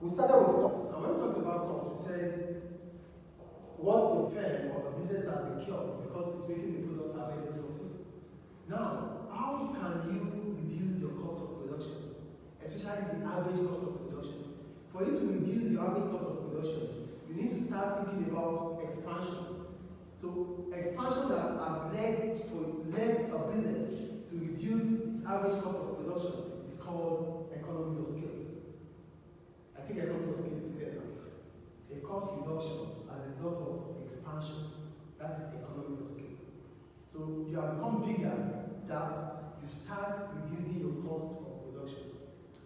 we started with cost. And when we talked about cost, we said what a firm or a business has incurred because it's making the product available for sale. Now, how can you reduce your cost of production, especially the average cost of production? For you to reduce your average cost of production, you need to start thinking about expansion. So, expansion that has led a business to reduce its average cost of production is called economies of scale. I think economies of scale is clear now. A cost reduction as a result of expansion, that is economies of scale. So you have become bigger, that you start reducing your cost of production,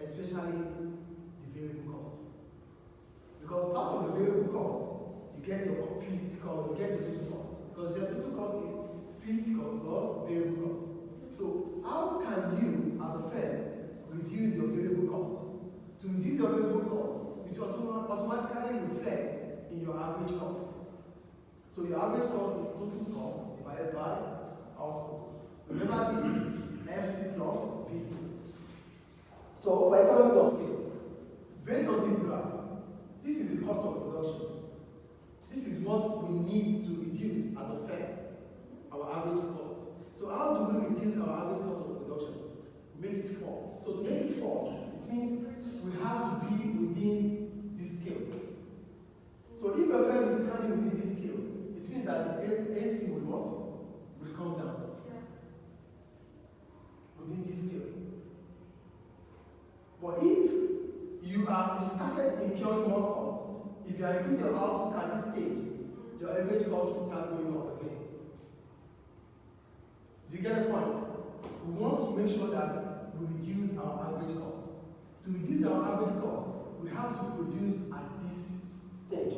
especially the variable cost. Because part of the variable cost, you get your fixed cost, you get your total cost. Because your total cost is fixed cost plus variable cost. So how can you, as a firm, reduce your variable cost? To reduce your variable cost, it will automatically reflect in your average cost. So your average cost is total cost divided by output. Remember, this is FC plus VC. So for economies of scale, based on this graph, this is the cost of production. This is what we need to reduce as a firm, our average cost. So how do we reduce our average cost of production? Make it fall. So to make it fall, it means we have to be within this scale. So if a firm is standing within this scale, it means that the AC will what? Will come down. Within this scale. But if you started incurring more cost, if you are increasing your output at this stage, your average cost will start going up again. Do you get the point? We want to make sure that we reduce our average cost. To reduce our average cost, we have to produce at this stage.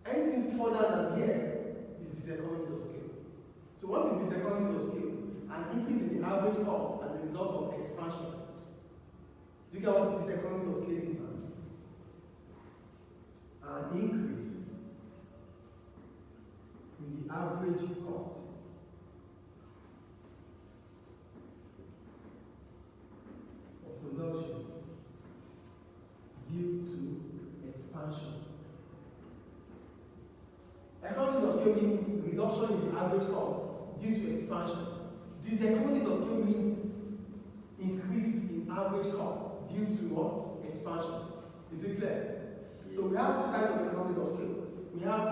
Anything further than here is diseconomies of scale. So what is diseconomies of scale? An increase in the average cost as a result of expansion. Do you get what diseconomies of scale is now? An increase in the average cost of production due to expansion. Economies of scale means reduction in the average cost due to expansion. Diseconomies of scale means increase in average cost due to what? Expansion. Is it clear? So we have two types of economies of scale. We have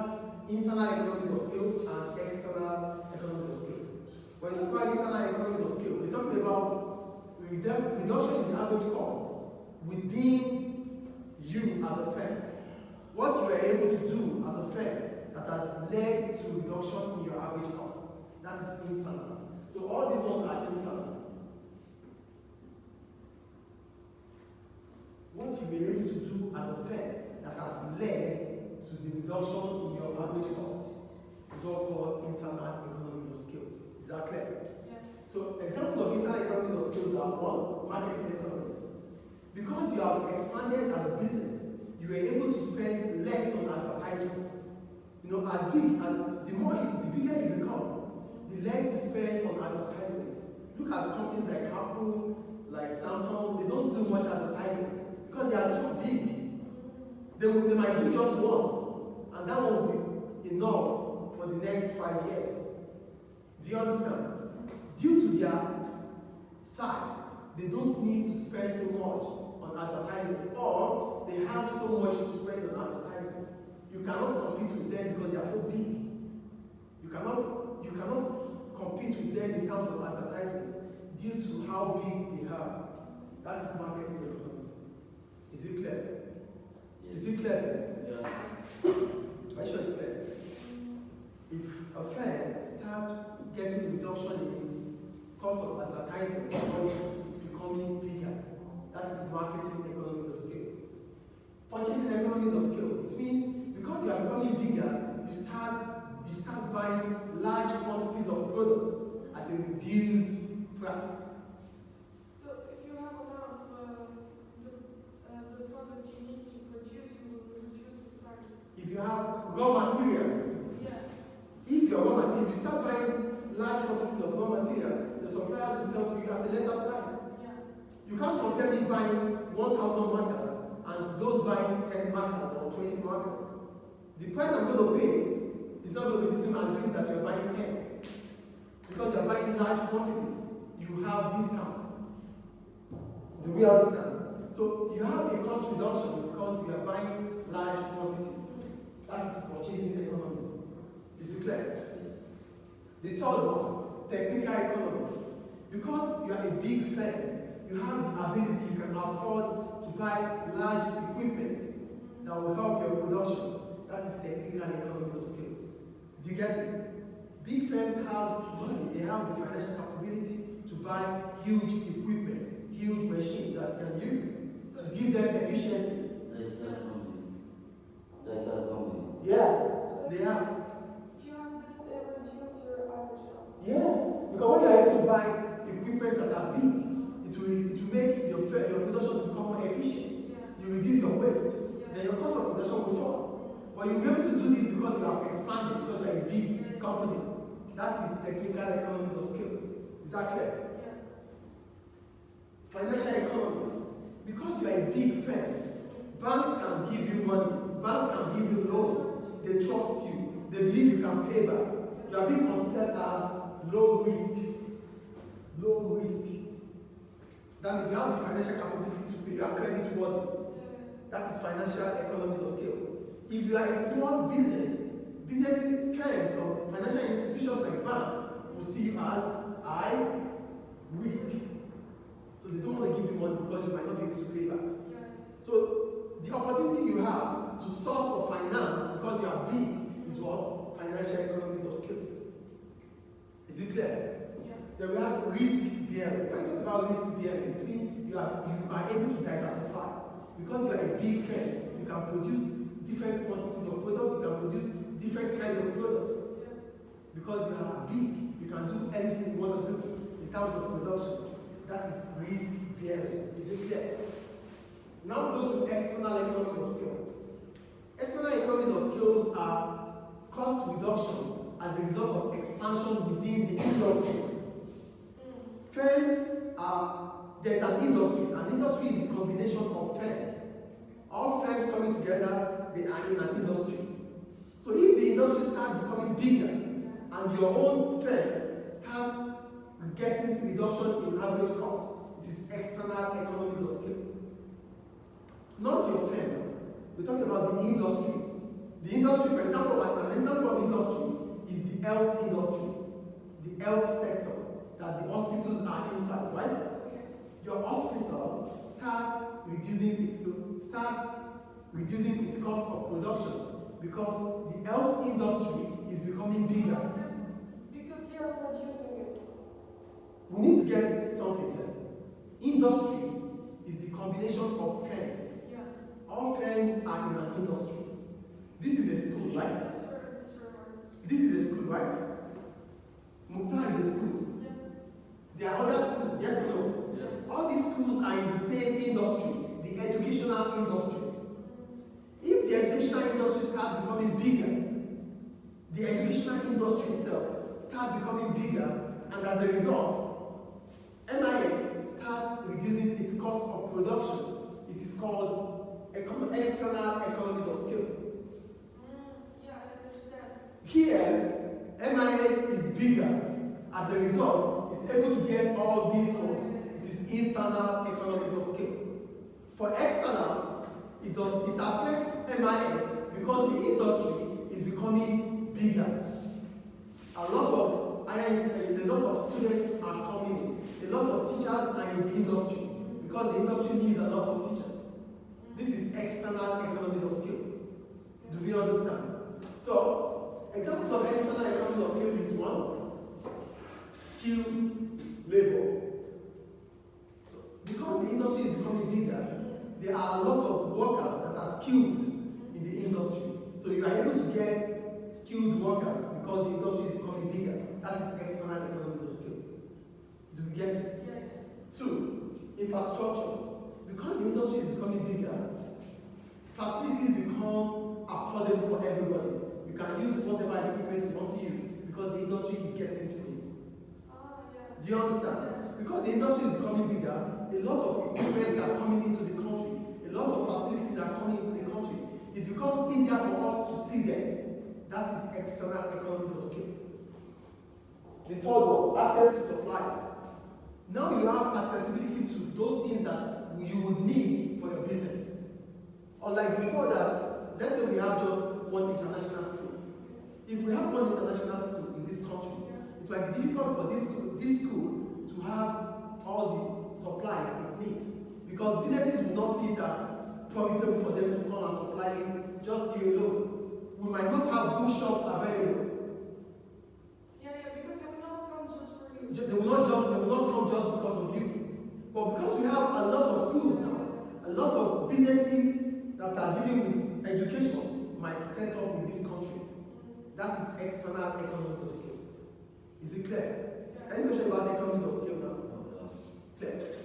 internal economies of scale and external economies of scale. When you talk about internal economies of scale, we're talking about reduction in the average cost within you as a firm. What you are able to do as a firm that has led to reduction in your average cost. That is internal. So all these ones are internal. What you were able to do as a firm that has led to the reduction in your average cost is what called internal economies of scale. Is that clear? Yeah. So examples of internal economies of scale are one, marketing economies. Because you have expanded as a business, you were able to spend less on advertisements. You know, as big and the bigger you become, the less you spend on advertisements. Look at companies like Apple, like Samsung, they don't do much advertisement because they are so big. They might do just once, and that won't be enough for the next 5 years. Do you understand? Due to their size, they don't need to spend so much on advertisements, or they have so much to spend on advertisement. You cannot compete with them because they are so big. You cannot compete with them in terms of advertisement due to how big they are. That is marketing economics. Is it clear? Yes. Is it clear, please? Yeah. I'm sure it's clear. If a firm starts getting reduction in its cost of advertising because it's becoming bigger, that is marketing economies of scale. Purchasing economies of scale, it means because you are becoming bigger, you start buying large quantities of products at a reduced price. So if you have a lot of the product you need to produce, you will reduce the price. If you have raw materials, if you start buying large quantities of raw materials, the suppliers will sell to you at a lesser price. You can't compare me buying buying 1,000 markers and those buying 10 markers or 20 markers, the price I'm going to pay is not going to be the same as you that you're buying 10. Because you're buying large quantities, you have discounts. Do we understand? So you have a cost reduction because you are buying large quantity. That is purchasing economies. Is it clear? Yes. The third one, technical economies. Because you are a big firm, you have the ability, you can afford to buy large equipment that will help your production. That is technical economies of scale. Do you get it? Big firms have money, they have the financial capability to buy huge equipment, huge machines that can use to give them efficiency. Yeah, they have. If you have this, it reduces your average cost. Yes, because when you are able to buy equipment that are big, it will make your production to become more efficient. Yeah. You reduce your waste, Yeah. then your cost of production will fall. But you'll be able to do this because you have expanded, because you are a big company. That is technical economies of scale. Is that clear? Yeah. Financial economies. Because you are a big firm, banks can give you money, banks can give you loans, they trust you, they believe you can pay back. You are being considered as low risk. Low risk. That means you have the financial capability to pay, you are credit worthy. That is financial economies of scale. If you are a small business firms or financial institutions like banks will see you as high risk. So they don't want to give you money because you might not be able to pay back. Yeah. So the opportunity you have to source for finance because you are big is what? Financial economies of scale. Is it clear? Yeah. Then we have risk bearing. When you talk about risk bearing, it means you are able to diversify. Because you are a big firm, you can produce different quantities of products, you can produce different kinds of products. Yeah. Because you are big, you can do anything you want to do in terms of production. That is risk bearing. Is it clear? Now go to external economies of scale. External economies of scale are cost reduction as a result of expansion within the industry. Firms there's an industry. An industry is a combination of firms. All firms coming together, they are in an industry. So if the industry starts becoming bigger and your own firm starts getting reduction in average cost, it is external economies of scale. Not your firm. We're talking about the industry. The industry, for example, an example of industry is the health industry, the health sector that the hospitals are inside, right? Your hospital starts reducing its cost of production because the health industry is becoming bigger. Because they are producing it. We need to get something here. Industry is the combination of firms. Yeah. All firms are in an industry. This is a school, right? This is a school, right? Mukta is a school. Yeah. There are other schools, yes or no? Yes. All these schools are in the same industry, the educational industry. If the educational industry starts becoming bigger, the educational industry itself starts becoming bigger, and as a result, MIS starts reducing its cost of production. It is called external economies of scale. Yeah, I understand. Here, MIS is bigger. As a result, it's able to get all these ones. It is internal economies of scale. For external, it affects MIS because the industry is becoming bigger. A lot of students are coming in. A lot of teachers are in the industry because the industry needs a lot of teachers. This is external economies of scale. Do we understand? So, examples of external economies of scale is one, skilled labor. So, because the industry is becoming bigger, there are a lot of workers that are skilled in the industry. So you are able to get skilled workers because the industry is becoming bigger. That is external economies of scale. Do we get it? Yeah. Two, infrastructure. Because the industry is becoming bigger, facilities become affordable for everybody. You can use whatever equipment you want to use because the industry is getting it for you. Yeah. Do you understand? Because the industry is becoming bigger, a lot of equipment are coming third one, access to supplies. Now you have accessibility to those things that you would need for your business. Unlike before that, let's say we have just one international school. If we have one international school in this country, it might be difficult for this school to have all the supplies it needs. Because businesses will not see it as profitable for them to come and supply you just you alone. We might not have bookshops available. Because they will not come just for you. They will not come just because of you. But because we have a lot of schools now, a lot of businesses that are dealing with education might set up in this country. That is external economies of scale. Is it clear? Any question about economies of scale now? Clear.